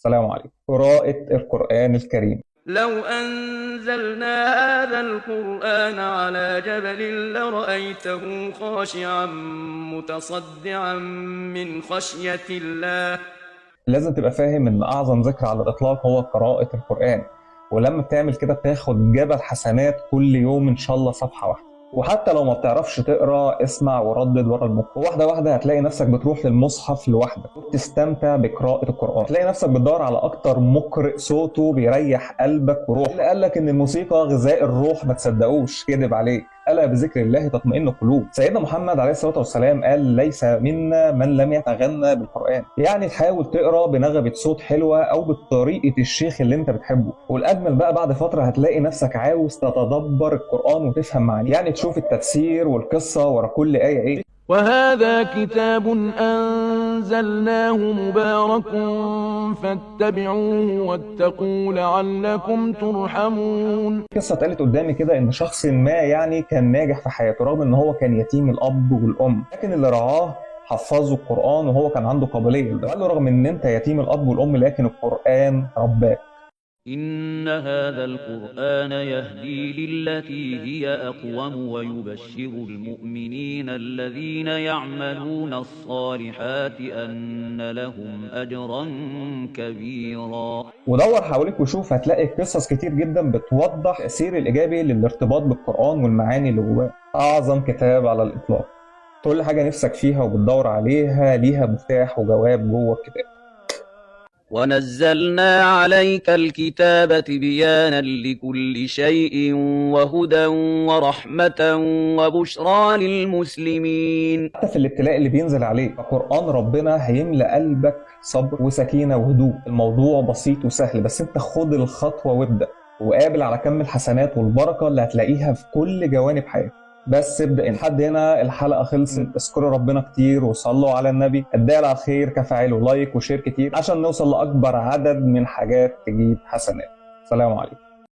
السلام عليكم. قراءة القرآن الكريم. لو أنزلنا هذا القرآن على جبل لرأيته خاشعا متصدعا من خشية الله. لازم تبقى فاهم إن أعظم ذكر على الإطلاق هو قراءة القرآن، ولما بتعمل كده بتاخد جبل حسنات كل يوم إن شاء الله صفحة واحدة. وحتى لو ما بتعرفش تقرا اسمع وردد ورا المخ، واحده واحده هتلاقي نفسك بتروح للمصحف لوحدك وتستمتع بقراءه القران. هتلاقي نفسك بتدور على اكتر مقرئ صوته بيريح قلبك وروحك. اللي قال لك ان الموسيقى غذاء الروح ما تصدقوش، كذب عليك. الا بذكر الله تطمئن القلوب. سيدنا محمد عليه الصلاه والسلام قال: ليس منا من لم يتغنى بالقران. يعني تحاول تقرا بنغمه صوت حلوه او بطريقه الشيخ اللي انت بتحبه. والاجمل بقى بعد فتره هتلاقي نفسك عاوز تتدبر القران وتفهم معانيه، يعني تشوف التفسير والقصه ورا كل ايه ايه. وهذا كتاب أنزلناه مبارك فاتبعوه واتقوا لعلكم ترحمون. قصه اتقالت قدامي كده ان شخص ما يعني كان ناجح في حياته رغم ان هو كان يتيم الاب والام، لكن اللي رعاه حفظه القران وهو كان عنده قابليه لده. قال له: رغم ان انت يتيم الاب والام لكن القران رباك. إن هذا القرآن يهدي للتي هي أقوم ويبشر المؤمنين الذين يعملون الصالحات أن لهم أجرا كبيرا. ودور حواليك وشوف، هتلاقي قصص كتير جدا بتوضح التأثير الإيجابي للارتباط بالقرآن والمعاني اللي جواه. أعظم كتاب على الإطلاق. كل حاجة نفسك فيها وبتدور عليها ليها مفتاح وجواب جوه الكتاب. ونزلنا عليك الكتاب تبيانا لكل شيء وهدى ورحمة وبشرى للمسلمين. حتى في الابتلاء اللي بينزل عليك قرآن ربنا هيملأ قلبك صبر وسكينة وهدوء. الموضوع بسيط وسهل، بس انت خد الخطوة وابدأ وقابل على كم الحسنات والبركة اللي هتلاقيها في كل جوانب حياتك. بس ابدأ. لحد هنا الحلقة خلصت. اذكروا ربنا كتير وصلوا على النبي. الدال على الخير كفاعله لايك وشير كتير عشان نوصل لأكبر عدد من حاجات تجيب حسنات. سلام عليكم.